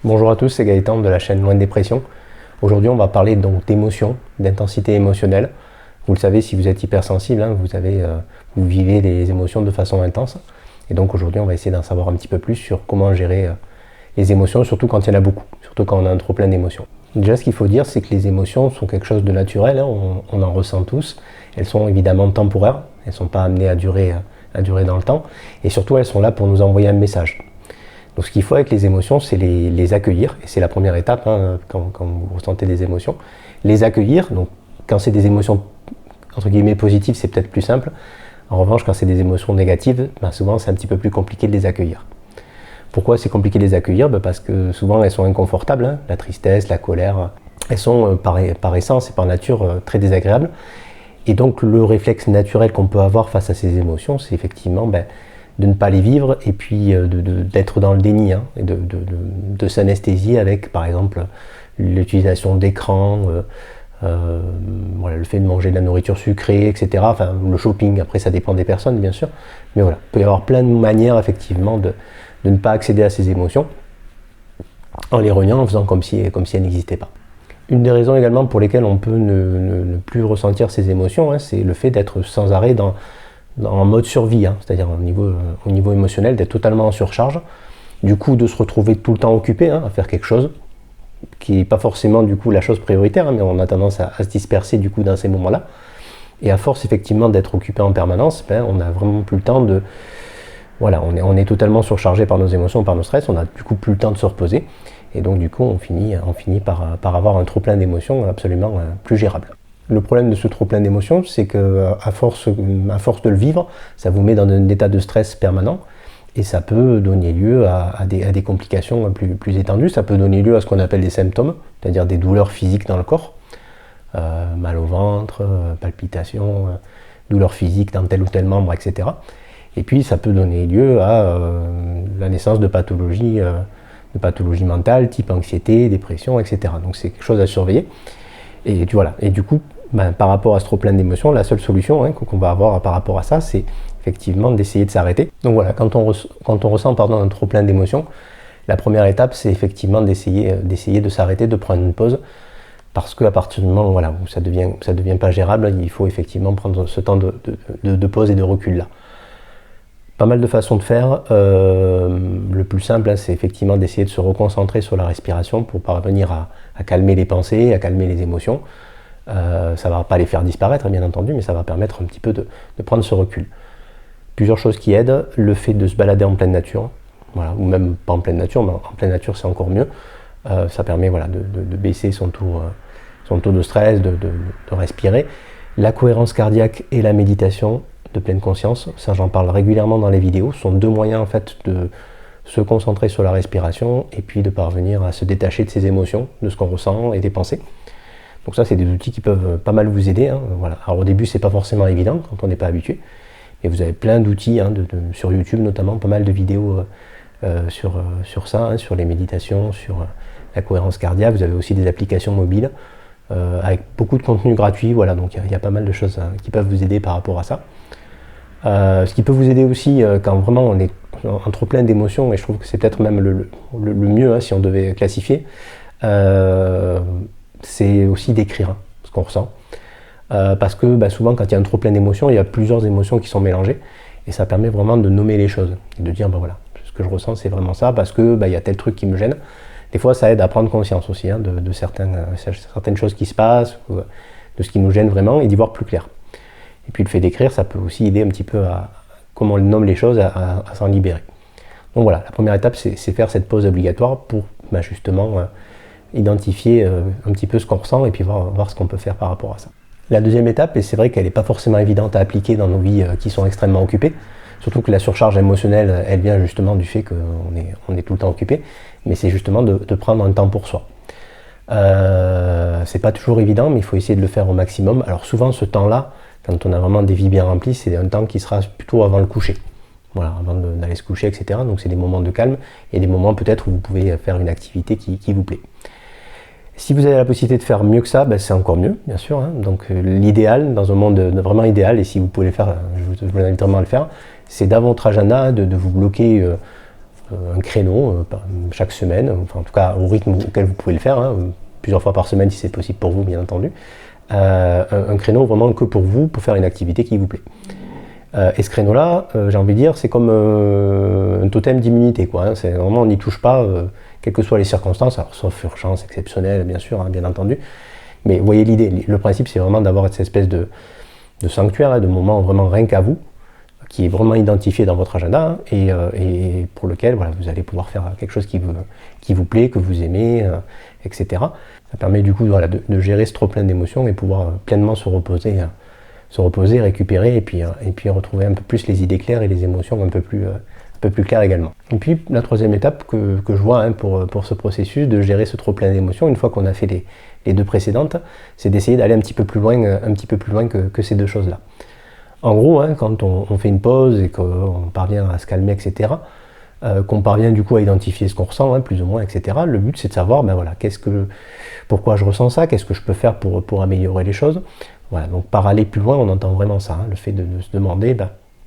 Bonjour à tous, c'est Gaëtan de la chaîne Loin de Dépression. Aujourd'hui, on va parler donc d'émotions, d'intensité émotionnelle. Vous le savez, si vous êtes hypersensible, vous vivez les émotions de façon intense. Et donc aujourd'hui, on va essayer d'en savoir un petit peu plus sur comment gérer les émotions, surtout quand il y en a beaucoup, surtout quand on a un trop plein d'émotions. Déjà, ce qu'il faut dire, c'est que les émotions sont quelque chose de naturel, on en ressent tous. Elles sont évidemment temporaires, elles ne sont pas amenées à durer dans le temps. Et surtout, elles sont là pour nous envoyer un message. Donc ce qu'il faut avec les émotions, c'est les accueillir, et c'est la première étape quand vous ressentez des émotions. Les accueillir, donc quand c'est des émotions entre guillemets positives, c'est peut-être plus simple. En revanche, quand c'est des émotions négatives, souvent c'est un petit peu plus compliqué de les accueillir. Pourquoi c'est compliqué de les accueillir? Parce que souvent elles sont inconfortables, la tristesse, la colère, elles sont par essence et par nature très désagréables. Et donc le réflexe naturel qu'on peut avoir face à ces émotions, c'est effectivement de ne pas les vivre et puis d'être dans le déni, et de s'anesthésier avec par exemple l'utilisation d'écrans, le fait de manger de la nourriture sucrée, etc. Enfin, le shopping, après ça dépend des personnes bien sûr, mais voilà, il peut y avoir plein de manières effectivement de ne pas accéder à ces émotions en les reniant, en faisant comme si elles n'existaient pas. Une des raisons également pour lesquelles on peut ne plus ressentir ces émotions, c'est le fait d'être sans arrêt en mode survie, c'est-à-dire au niveau émotionnel, d'être totalement en surcharge, du coup de se retrouver tout le temps occupé à faire quelque chose, qui n'est pas forcément du coup la chose prioritaire, mais on a tendance à se disperser du coup dans ces moments-là, et à force effectivement d'être occupé en permanence, on n'a vraiment plus le temps de... Voilà, on est totalement surchargé par nos émotions, par nos stress, on n'a du coup plus le temps de se reposer, et donc du coup on finit par avoir un trop plein d'émotions absolument plus gérable. Le problème de ce trop plein d'émotions, c'est qu'à force de le vivre, ça vous met dans un état de stress permanent et ça peut donner lieu à des complications plus étendues. Ça peut donner lieu à ce qu'on appelle des symptômes, c'est-à-dire des douleurs physiques dans le corps, mal au ventre, palpitations, douleurs physiques dans tel ou tel membre, etc. Et puis ça peut donner lieu à la naissance de pathologies mentales, type anxiété, dépression, etc. Donc c'est quelque chose à surveiller. Et voilà. Et du coup, par rapport à ce trop plein d'émotions, la seule solution qu'on va avoir par rapport à ça, c'est effectivement d'essayer de s'arrêter. Donc voilà, quand on ressent un trop plein d'émotions, la première étape, c'est effectivement d'essayer de s'arrêter, de prendre une pause, parce qu'à partir du moment où ça devient pas gérable, il faut effectivement prendre ce temps de pause et de recul là. Pas mal de façons de faire. Le plus simple, c'est effectivement d'essayer de se reconcentrer sur la respiration pour parvenir à calmer les pensées, à calmer les émotions. Ça ne va pas les faire disparaître, bien entendu, mais ça va permettre un petit peu de prendre ce recul. Plusieurs choses qui aident, le fait de se balader en pleine nature, ou même pas en pleine nature, mais en pleine nature c'est encore mieux. Ça permet de baisser son taux de stress, de respirer. La cohérence cardiaque et la méditation de pleine conscience, ça j'en parle régulièrement dans les vidéos, ce sont deux moyens en fait de se concentrer sur la respiration et puis de parvenir à se détacher de ses émotions, de ce qu'on ressent et des pensées. Donc ça c'est des outils qui peuvent pas mal vous aider. Alors au début c'est pas forcément évident quand on n'est pas habitué, mais vous avez plein d'outils sur YouTube notamment, pas mal de vidéos sur ça, sur les méditations, sur la cohérence cardiaque. Vous avez aussi des applications mobiles avec beaucoup de contenu gratuit, donc il y a pas mal de choses qui peuvent vous aider par rapport à ça. Ce qui peut vous aider aussi quand vraiment on est en trop plein d'émotions, et je trouve que c'est peut-être même le mieux si on devait classifier, c'est aussi d'écrire ce qu'on ressent. Parce que souvent quand il y a un trop plein d'émotions, il y a plusieurs émotions qui sont mélangées, et ça permet vraiment de nommer les choses, et de dire voilà, ce que je ressens c'est vraiment ça, parce que il y a tel truc qui me gêne. Des fois ça aide à prendre conscience aussi de certaines choses qui se passent, de ce qui nous gêne vraiment, et d'y voir plus clair. Et puis le fait d'écrire, ça peut aussi aider un petit peu comme on nomme les choses, à s'en libérer. Donc voilà, la première étape, c'est faire cette pause obligatoire pour justement identifier un petit peu ce qu'on ressent et puis voir ce qu'on peut faire par rapport à ça. La deuxième étape, et c'est vrai qu'elle n'est pas forcément évidente à appliquer dans nos vies qui sont extrêmement occupées, surtout que la surcharge émotionnelle, elle vient justement du fait qu'on est tout le temps occupé, mais c'est justement de prendre un temps pour soi. C'est pas toujours évident, mais il faut essayer de le faire au maximum. Alors souvent ce temps-là, quand on a vraiment des vies bien remplies, c'est un temps qui sera plutôt avant le coucher. Avant d'aller se coucher, etc. Donc c'est des moments de calme et des moments peut-être où vous pouvez faire une activité qui vous plaît. Si vous avez la possibilité de faire mieux que ça, c'est encore mieux, bien sûr. Donc l'idéal, dans un monde vraiment idéal, et si vous pouvez le faire, je vous invite vraiment à le faire, c'est dans votre agenda de vous bloquer un créneau chaque semaine, enfin en tout cas au rythme auquel vous pouvez le faire, hein, plusieurs fois par semaine si c'est possible pour vous bien entendu, un créneau vraiment que pour vous, pour faire une activité qui vous plaît. Et ce créneau-là, j'ai envie de dire, c'est comme un totem d'immunité, quoi. Hein. C'est vraiment, on n'y touche pas, quelles que soient les circonstances, alors sauf urgence exceptionnelle, bien sûr, hein, bien entendu. Mais vous voyez l'idée, le principe, c'est vraiment d'avoir cette espèce de sanctuaire, hein, de moment vraiment rien qu'à vous, qui est vraiment identifié dans votre agenda, hein, et pour lequel voilà, vous allez pouvoir faire quelque chose qui vous plaît, que vous aimez, etc. Ça permet du coup voilà, de gérer ce trop plein d'émotions et pouvoir pleinement se reposer, récupérer et puis retrouver un peu plus les idées claires et les émotions un peu plus claires également. Et puis la troisième étape que je vois, hein, pour ce processus de gérer ce trop plein d'émotions, une fois qu'on a fait les deux précédentes, c'est d'essayer d'aller un petit peu plus loin que ces deux choses-là. En gros, hein, quand on fait une pause et qu'on parvient à se calmer, etc., qu'on parvient du coup à identifier ce qu'on ressent, hein, plus ou moins, etc., le but c'est de savoir, ben voilà, pourquoi je ressens ça, qu'est-ce que je peux faire pour améliorer les choses. Voilà, donc par aller plus loin, on entend vraiment ça, hein, le fait de se demander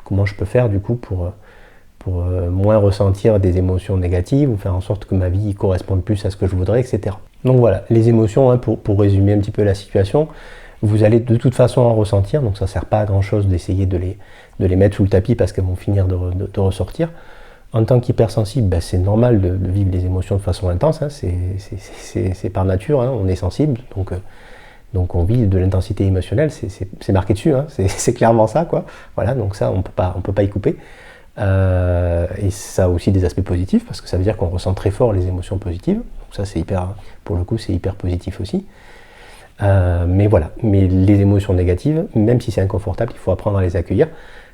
comment je peux faire du coup pour moins ressentir des émotions négatives ou faire en sorte que ma vie corresponde plus à ce que je voudrais, etc. Donc voilà, les émotions, hein, pour résumer un petit peu la situation, vous allez de toute façon en ressentir, donc ça ne sert pas à grand chose d'essayer de les mettre sous le tapis parce qu'elles vont finir de ressortir. En tant qu'hypersensible, c'est normal de vivre les émotions de façon intense, hein, c'est par nature, hein, on est sensible, donc on vit de l'intensité émotionnelle, c'est marqué dessus, hein, c'est clairement ça, quoi. Voilà, donc ça, on peut pas y couper. Et ça a aussi des aspects positifs, parce que ça veut dire qu'on ressent très fort les émotions positives. Donc ça, pour le coup, c'est hyper positif aussi. Mais voilà, mais les émotions négatives, même si c'est inconfortable, il faut apprendre à les accueillir,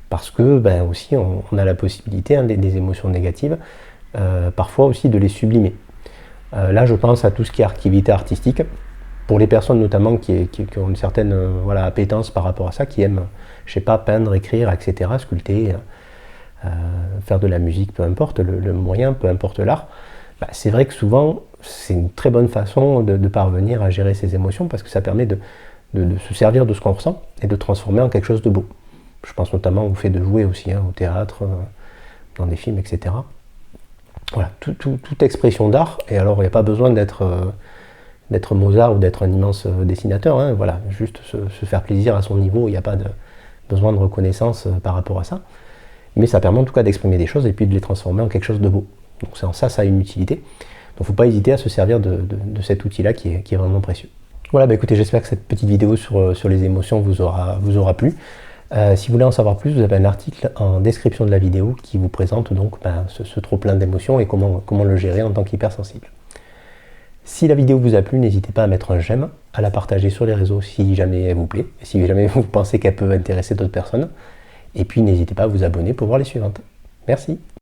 parce que aussi, on a la possibilité, hein, des émotions négatives, parfois aussi de les sublimer. Là, je pense à tout ce qui est activité artistique. Pour les personnes notamment qui ont une certaine appétence par rapport à ça, qui aiment, je sais pas, peindre, écrire, etc., sculpter, faire de la musique, peu importe le moyen, peu importe l'art, c'est vrai que souvent, c'est une très bonne façon de parvenir à gérer ses émotions, parce que ça permet de se servir de ce qu'on ressent et de transformer en quelque chose de beau. Je pense notamment au fait de jouer aussi, hein, au théâtre, dans des films, etc. Voilà, toute expression d'art, et alors il n'y a pas besoin d'être Mozart ou d'être un immense dessinateur, hein, voilà, juste se faire plaisir à son niveau, il n'y a pas besoin de reconnaissance par rapport à ça, mais ça permet en tout cas d'exprimer des choses et puis de les transformer en quelque chose de beau. Donc ça a une utilité, donc il ne faut pas hésiter à se servir de cet outil-là qui est vraiment précieux. Voilà, écoutez, j'espère que cette petite vidéo sur les émotions vous aura plu. Si vous voulez en savoir plus, vous avez un article en description de la vidéo qui vous présente donc ce trop plein d'émotions et comment le gérer en tant qu'hypersensible. Si la vidéo vous a plu, n'hésitez pas à mettre un j'aime, à la partager sur les réseaux si jamais elle vous plaît, et si jamais vous pensez qu'elle peut intéresser d'autres personnes. Et puis n'hésitez pas à vous abonner pour voir les suivantes. Merci.